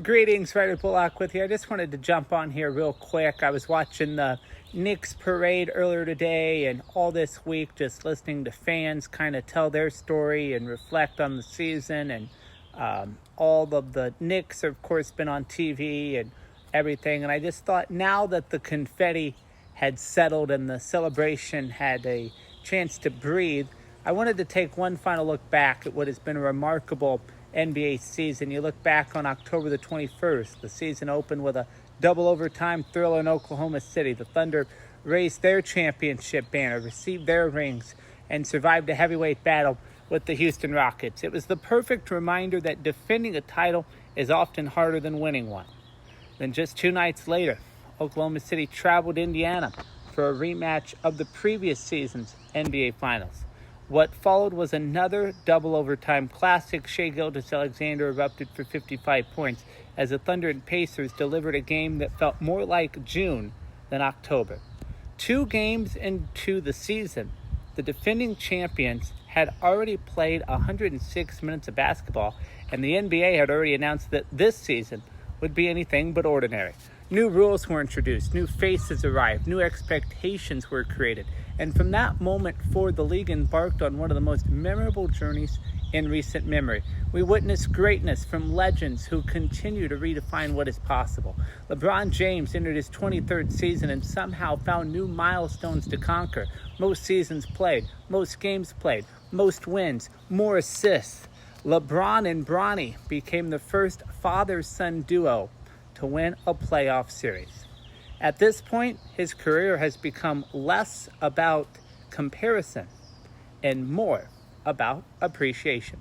Greetings, Ryder with you. I just wanted to jump on here real quick. I was watching the Knicks parade earlier today and all this week, just listening to fans kind of tell their story and reflect on the season. And all of the Knicks have, of course, been on TV and everything. And I just thought now that the confetti had settled and the celebration had a chance to breathe, I wanted to take one final look back at what has been a remarkable NBA season. You look back on October the 21st, the season opened with a double overtime thriller in Oklahoma City. The Thunder raised their championship banner, received their rings, and survived a heavyweight battle with the Houston Rockets. It was the perfect reminder that defending a title is often harder than winning one. Then just 2 nights later, Oklahoma City traveled to Indiana for a rematch of the previous season's NBA Finals. What followed was another double overtime classic. Shai Gilgeous-Alexander erupted for 55 points as the Thunder and Pacers delivered a game that felt more like June than October. 2 games into the season, the defending champions had already played 106 minutes of basketball, and the NBA had already announced that this season would be anything but ordinary. New rules were introduced, new faces arrived, new expectations were created. And from that moment forward, the league embarked on one of the most memorable journeys in recent memory. We witnessed greatness from legends who continue to redefine what is possible. LeBron James entered his 23rd season and somehow found new milestones to conquer. Most seasons played, most games played, most wins, more assists. LeBron and Bronny became the first father-son duo to win a playoff series. At this point, his career has become less about comparison and more about appreciation.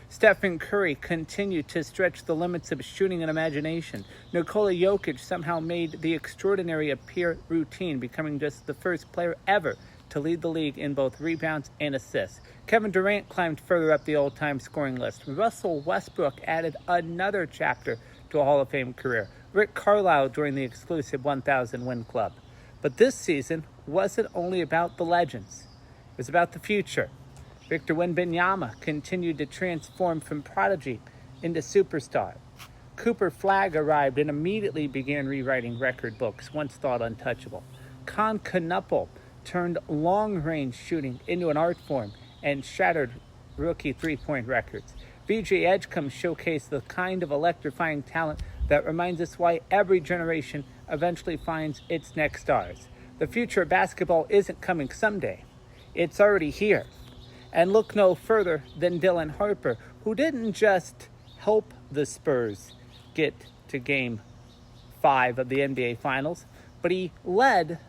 Stephen Curry continued to stretch the limits of shooting and imagination. Nikola Jokic somehow made the extraordinary appear routine, becoming just the first player ever to lead the league in both rebounds and assists. Kevin Durant climbed further up the all-time scoring list. Russell Westbrook added another chapter to a Hall of Fame career. Rick Carlisle joined the exclusive 1,000-win club. But this season wasn't only about the legends. It was about the future. Victor Wembanyama continued to transform from prodigy into superstar. Cooper Flagg arrived and immediately began rewriting record books once thought untouchable. Con Knuppel turned long-range shooting into an art form and shattered rookie three-point records. VJ Edgecombe showcased the kind of electrifying talent that reminds us why every generation eventually finds its next stars. The future of basketball isn't coming someday. It's already here. And look no further than Dylan Harper, who didn't just help the Spurs get to Game 5 of the NBA Finals, but he led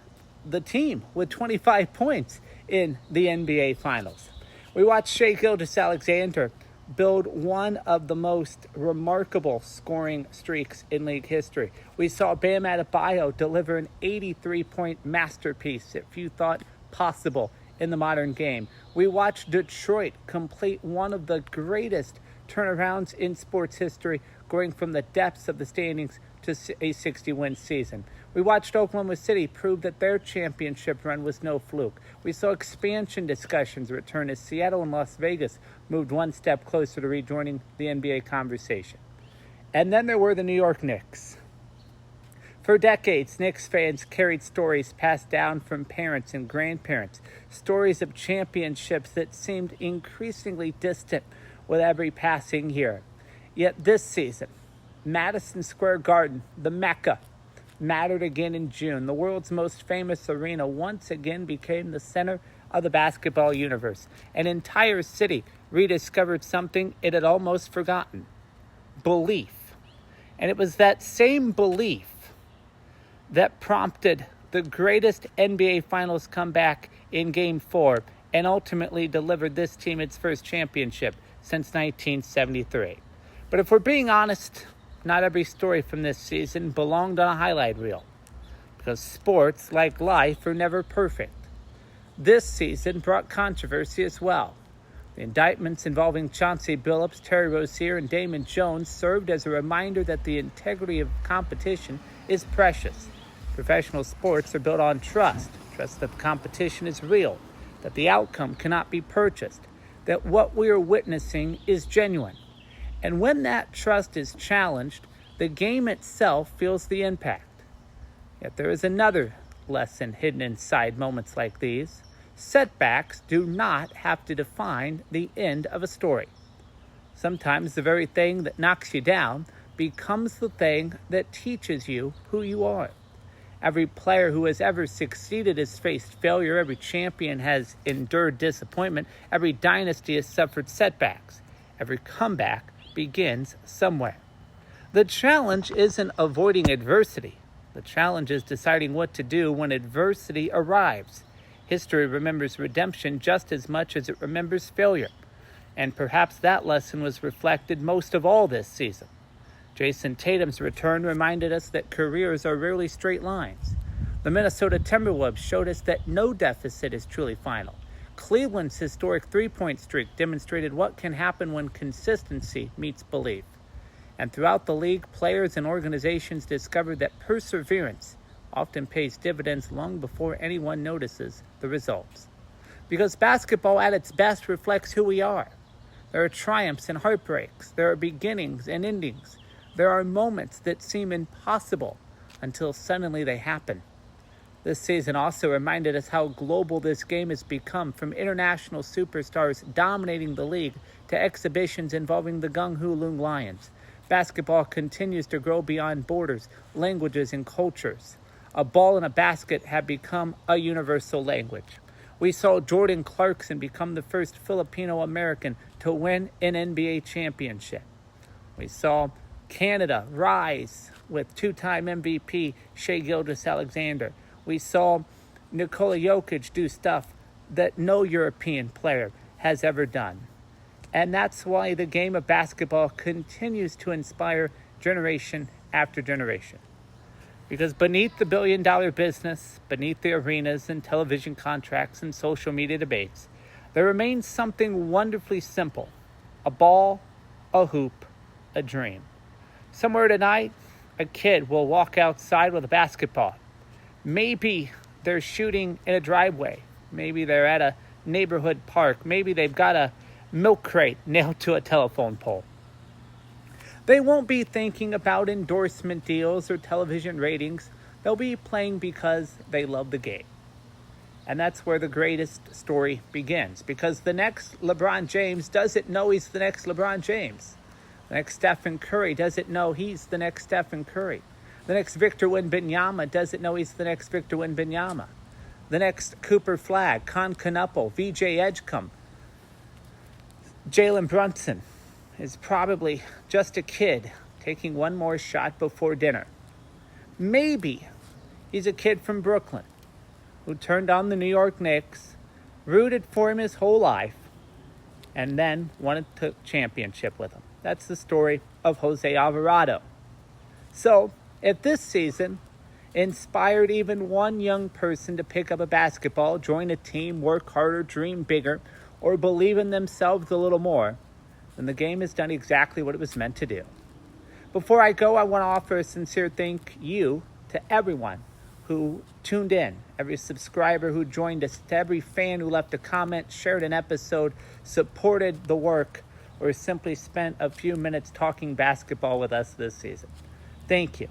the team with 25 points in the NBA Finals. We watched Shai Gilgeous-Alexander build one of the most remarkable scoring streaks in league history. We saw Bam Adebayo deliver an 83-point masterpiece that few thought possible in the modern game. We watched Detroit complete one of the greatest turnarounds in sports history, going from the depths of the standings to a 60-win season. We watched Oklahoma City prove that their championship run was no fluke. We saw expansion discussions return as Seattle and Las Vegas moved one step closer to rejoining the NBA conversation. And then there were the New York Knicks. For decades, Knicks fans carried stories passed down from parents and grandparents, stories of championships that seemed increasingly distant with every passing year. Yet this season, Madison Square Garden, the Mecca, mattered again in June. The world's most famous arena once again became the center of the basketball universe. An entire city rediscovered something it had almost forgotten: belief. And it was that same belief that prompted the greatest NBA Finals comeback in Game 4 and ultimately delivered this team its first championship since 1973. But if we're being honest, not every story from this season belonged on a highlight reel, because sports, like life, are never perfect. This season brought controversy as well. The indictments involving Chauncey Billups, Terry Rozier, and Damon Jones served as a reminder that the integrity of competition is precious. Professional sports are built on trust that the competition is real, that the outcome cannot be purchased, that what we are witnessing is genuine. And when that trust is challenged, The game itself feels the impact. Yet there is another lesson hidden inside moments like these. Setbacks do not have to define the end of a story. Sometimes the very thing that knocks you down becomes the thing that teaches you who you are. Every player who has ever succeeded has faced failure. Every champion has endured disappointment. Every dynasty has suffered setbacks. Every comeback begins somewhere. The challenge isn't avoiding adversity. The challenge is deciding what to do when adversity arrives. History remembers redemption just as much as it remembers failure. And perhaps that lesson was reflected most of all this season. Jason Tatum's return reminded us that careers are rarely straight lines. The Minnesota Timberwolves showed us that no deficit is truly final. Cleveland's historic three-point streak demonstrated what can happen when consistency meets belief. And throughout the league, players and organizations discovered that perseverance often pays dividends long before anyone notices the results. Because basketball at its best reflects who we are. There are triumphs and heartbreaks. There are beginnings and endings. There are moments that seem impossible until suddenly they happen. This season also reminded us how global this game has become, from international superstars dominating the league to exhibitions involving the Gung-Hu Lung Lions. Basketball continues to grow beyond borders, languages, and cultures. A ball and a basket have become a universal language. We saw Jordan Clarkson become the first Filipino-American to win an NBA championship. We saw Canada rise with two-time MVP Shai Gilgeous-Alexander. We saw Nikola Jokic do stuff that no European player has ever done. And that's why the game of basketball continues to inspire generation after generation. Because beneath the billion-dollar business, beneath the arenas and television contracts and social media debates, there remains something wonderfully simple: a ball, a hoop, a dream. Somewhere tonight, a kid will walk outside with a basketball. Maybe they're shooting in a driveway. Maybe they're at a neighborhood park. Maybe they've got a milk crate nailed to a telephone pole. They won't be thinking about endorsement deals or television ratings. They'll be playing because they love the game. And that's where the greatest story begins, because the next LeBron James doesn't know he's the next LeBron James. The next Stephen Curry doesn't know he's the next Stephen Curry. The next Victor Wembanyama doesn't know he's the next Victor Wembanyama. The next Cooper Flagg, Con Knuppel, VJ Edgecombe, Jalen Brunson is probably just a kid taking one more shot before dinner. Maybe he's a kid from Brooklyn who turned on the New York Knicks, rooted for him his whole life, and then won a championship with him. That's the story of Jose Alvarado. So, if this season inspired even one young person to pick up a basketball, join a team, work harder, dream bigger, or believe in themselves a little more, then the game has done exactly what it was meant to do. Before I go, I want to offer a sincere thank you to everyone who tuned in, every subscriber who joined us, to every fan who left a comment, shared an episode, supported the work, or simply spent a few minutes talking basketball with us this season. Thank you.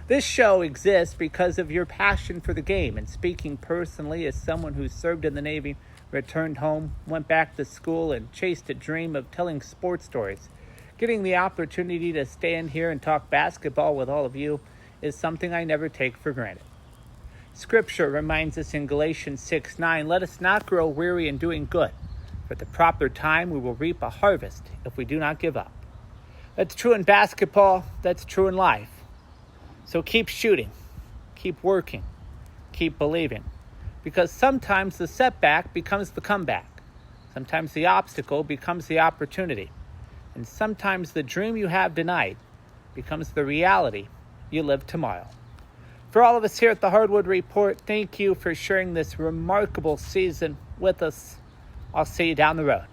This show exists because of your passion for the game, and speaking personally as someone who served in the Navy, returned home, went back to school, and chased a dream of telling sports stories. Getting the opportunity to stand here and talk basketball with all of you is something I never take for granted. Scripture reminds us in Galatians 6:9, "Let us not grow weary in doing good, for at the proper time we will reap a harvest if we do not give up." That's true in basketball, that's true in life. So keep shooting, keep working, keep believing. Because sometimes the setback becomes the comeback. Sometimes the obstacle becomes the opportunity. And sometimes the dream you have tonight becomes the reality you live tomorrow. For all of us here at the Hardwood Report, thank you for sharing this remarkable season with us. I'll see you down the road.